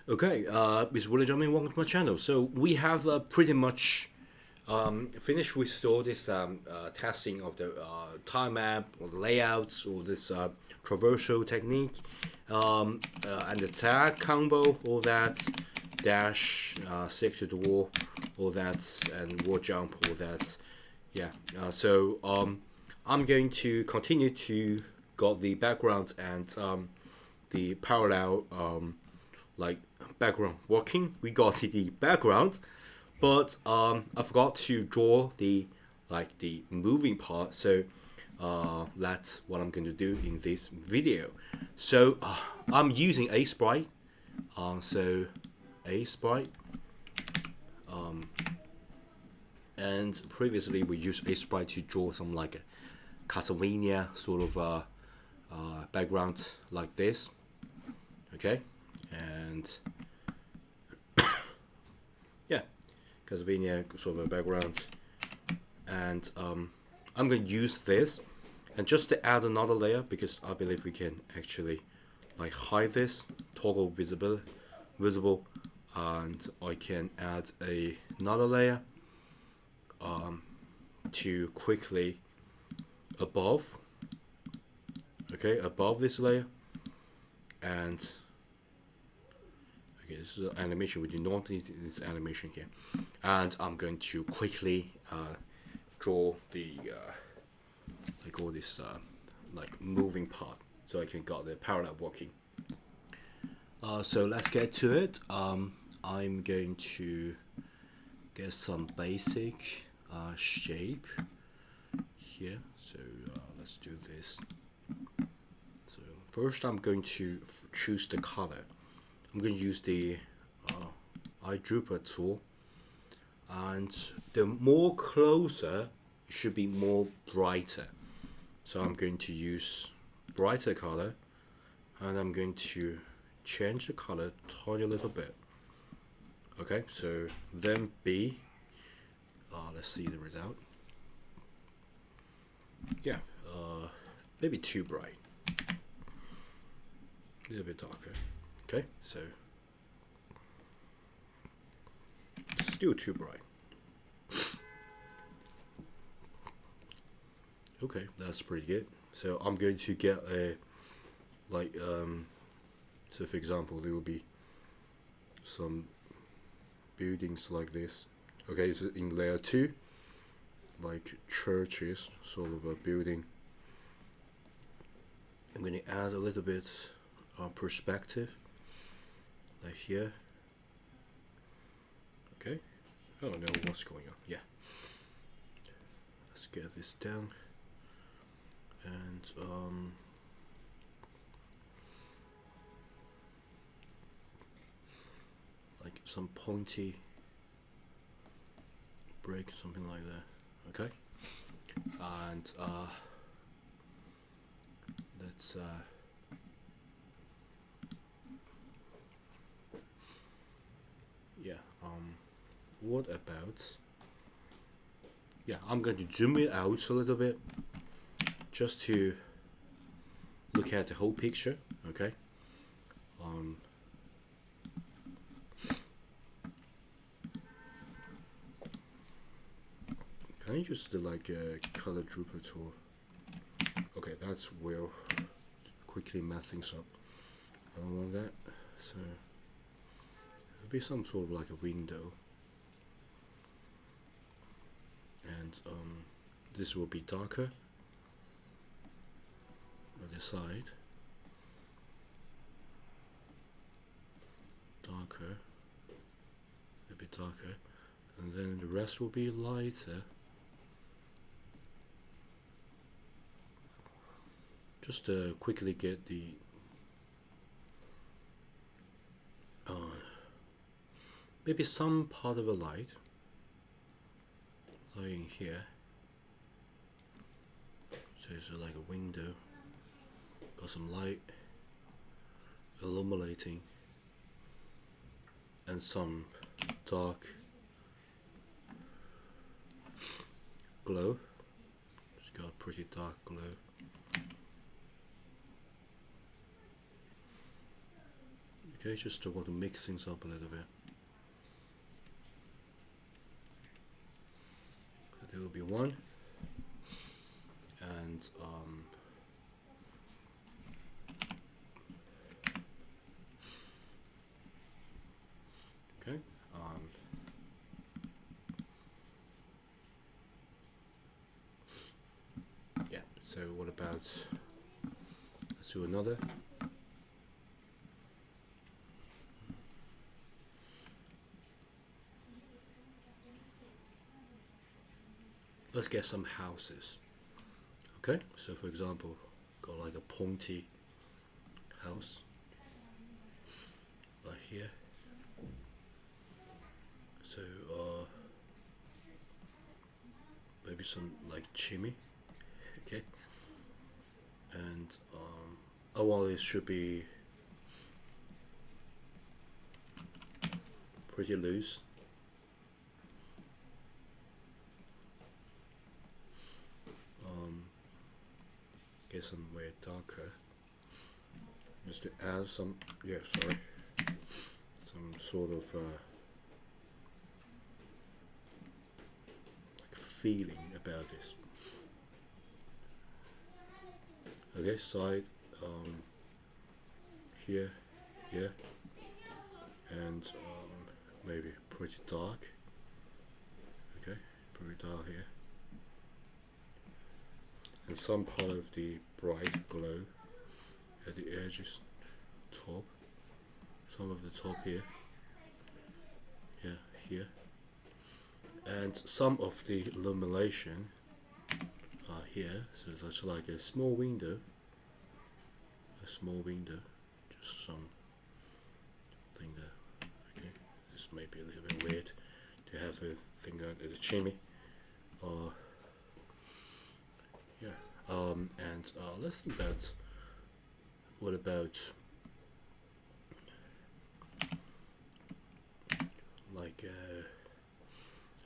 Okay, it's Willie Jumping. Welcome to my channel. So we have pretty much finished with all this testing of the time map or the layouts or this traversal technique and the tag combo, all that, dash, stick to the wall, all that, and wall jump, all that. Yeah. I'm going to continue to got the background and the parallel like background working. We got the background, but I forgot to draw the the moving part. So that's what I'm going to do in this video. So I'm using asprite. So asprite, and previously we used asprite to draw some like a Castlevania sort of background like this. Okay, and yeah, Castlevania sort of a background, and I'm going to use this, and just to add another layer because I believe we can actually like hide this, toggle visible, and I can add another layer to quickly above, okay, above this layer, and okay, this is an animation. We do not need this animation here, and I'm going to quickly draw the like all this like moving part, so I can got the parallel working. So let's get to it. I'm going to get some basic shape here. So let's do this. So first, I'm going to choose the color. I'm going to use the eyedropper tool, and the more closer should be more brighter. So I'm going to use brighter color, and I'm going to change the color tiny little bit. Okay, so then B. Let's see the result. Yeah, maybe too bright. A little bit darker. Okay, so still too bright. Okay, that's pretty good. So I'm going to get a so for example there will be some buildings like this. Okay, so in layer 2, like churches, sort of a building. I'm going to add a little bit perspective, like here. Okay, I don't know what's going on. Yeah, let's get this down, and like some pointy break, something like that. Okay, and let's yeah, what about, yeah, I'm going to zoom it out a little bit just to look at the whole picture. Okay, can I use the color dropper tool? Okay, that's where quickly mess things up. I don't want that, so it'll be some sort of like a window, and this will be darker on the side, darker, a bit darker, and then the rest will be lighter. Just to quickly get the maybe some part of a light lying here. So it's like a window, got some light illuminating, and some dark glow. It's got a pretty dark glow. Okay, just want to mix things up a little bit. So there will be one, and okay, yeah. So what about, let's do another. Let's get some houses. Okay, so for example, got like a pointy house right here. So maybe some like chimney. Okay, and well, it should be pretty loose. Get somewhere darker, just to add some, some sort of like feeling about this. Okay, side here, and maybe pretty dark. Okay, pretty dark here, and some part of the bright glow at the edges, top, some of the top here, here, and some of the illumination here. So that's like a small window, just some thing there. Okay, this may be a little bit weird to have a thing at the chimney. And let's think about, what about like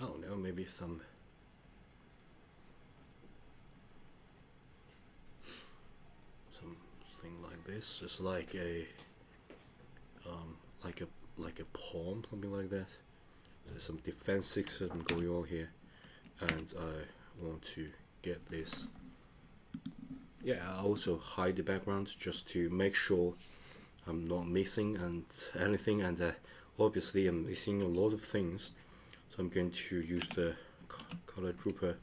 I don't know, maybe something like this, just like a like a palm, something like that. There's some defense system going on here, and I want to get this. Yeah, I also hide the background just to make sure I'm not missing and anything, and obviously I'm missing a lot of things, so I'm going to use the color grouper,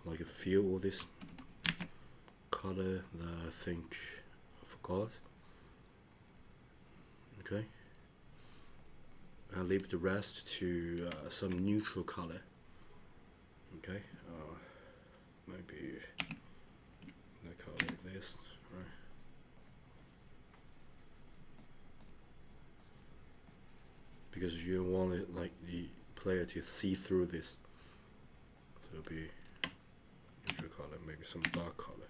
like a few all this color that I think I forgot. Okay, I'll leave the rest to some neutral color. Okay, maybe like color like this, right? Because you don't want it like the player to see through this, so it'll be neutral color, maybe some dark color,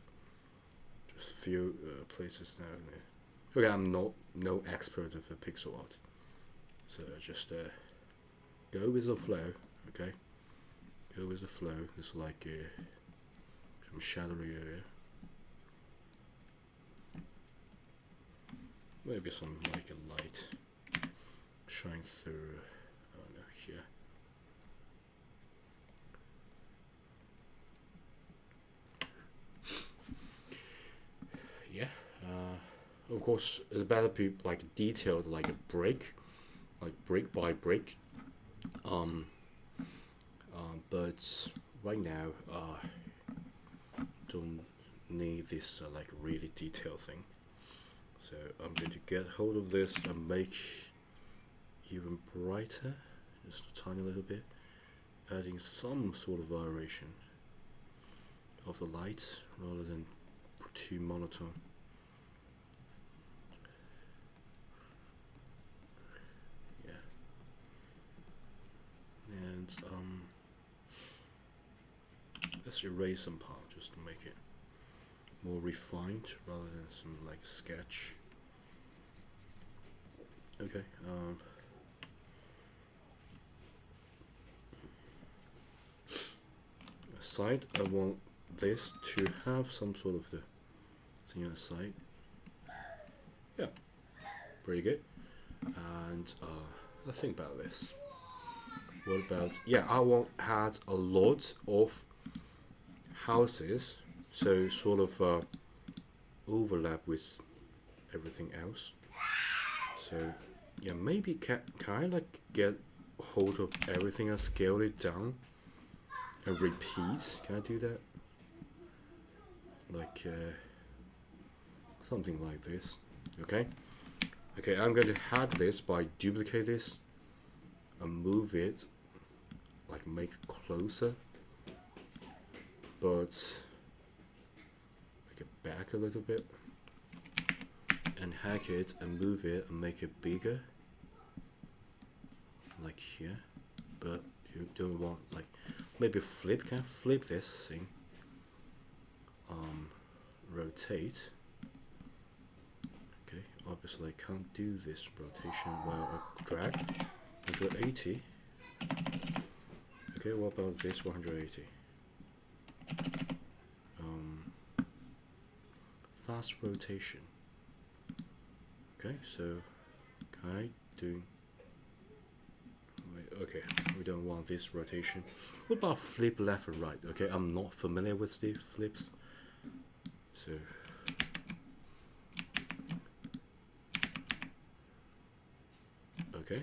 just few places down there. Okay, I'm no expert of pixel art, so just go with the flow. Okay, go with the flow. It's like some shadowy area, maybe some like a light shine through. I don't know, here. Yeah. Of course, it's better to be like detailed, like a brick, like brick by brick. But right now, don't need this like really detailed thing. So I'm going to get hold of this and make even brighter, just a tiny little bit, adding some sort of variation of the lights rather than too monotone. And let's erase some part just to make it more refined rather than some like sketch. Okay. Side, I want this to have some sort of the thing on the side. Yeah, pretty good. And let's think about this. What about, yeah, I want add a lot of houses, so sort of overlap with everything else. So yeah, maybe can I like get hold of everything and scale it down and repeat? Can I do that? Like something like this. Okay. Okay, I'm going to hide this by duplicate this and move it, like make it closer, but make it back a little bit, and hack it and move it and make it bigger, like here. But you don't want, like, maybe flip. Can I flip this thing? Rotate. Okay, obviously I can't do this rotation while I drag 180. Okay, what about this 180? Fast rotation. Okay, so can I do? Wait, okay, we don't want this rotation. What about flip left and right? Okay, I'm not familiar with the flips, so okay,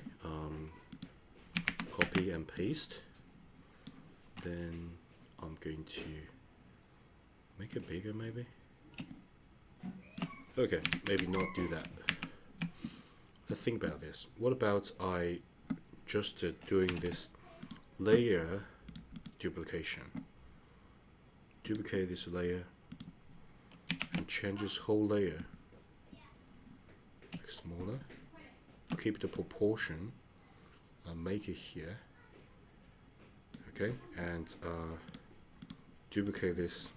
copy and paste. Then I'm going to make it bigger, maybe. Okay, maybe not do that. Let's think about this. What about I just doing this layer duplication? Duplicate this layer and change this whole layer. Make smaller. Keep the proportion and make it here. Okay, and duplicate this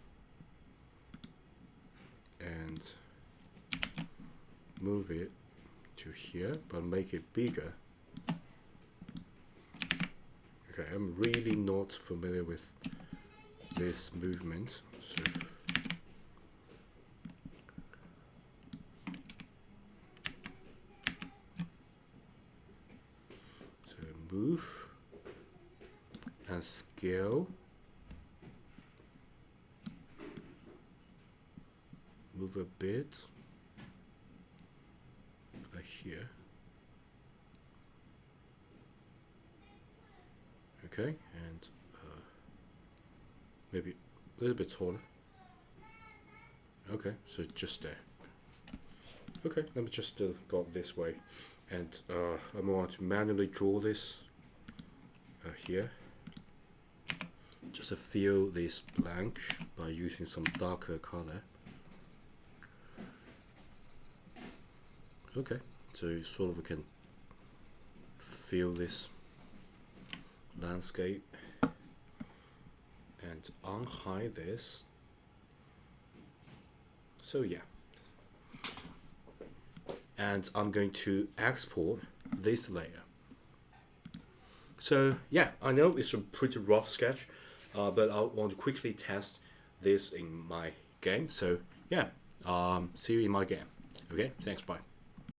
and move it to here, but make it bigger. Okay, I'm really not familiar with this movement, so move and scale. Move a bit here. Okay, and maybe a little bit taller. Okay, so just there. Okay, let me just go this way, and I want to manually draw this here. Just to fill this blank by using some darker color. Okay, so sort of we can fill this landscape and unhide this. So yeah, and I'm going to export this layer. So yeah, I know it's a pretty rough sketch, but I want to quickly test this in my game. So yeah, see you in my game. Okay, thanks, bye.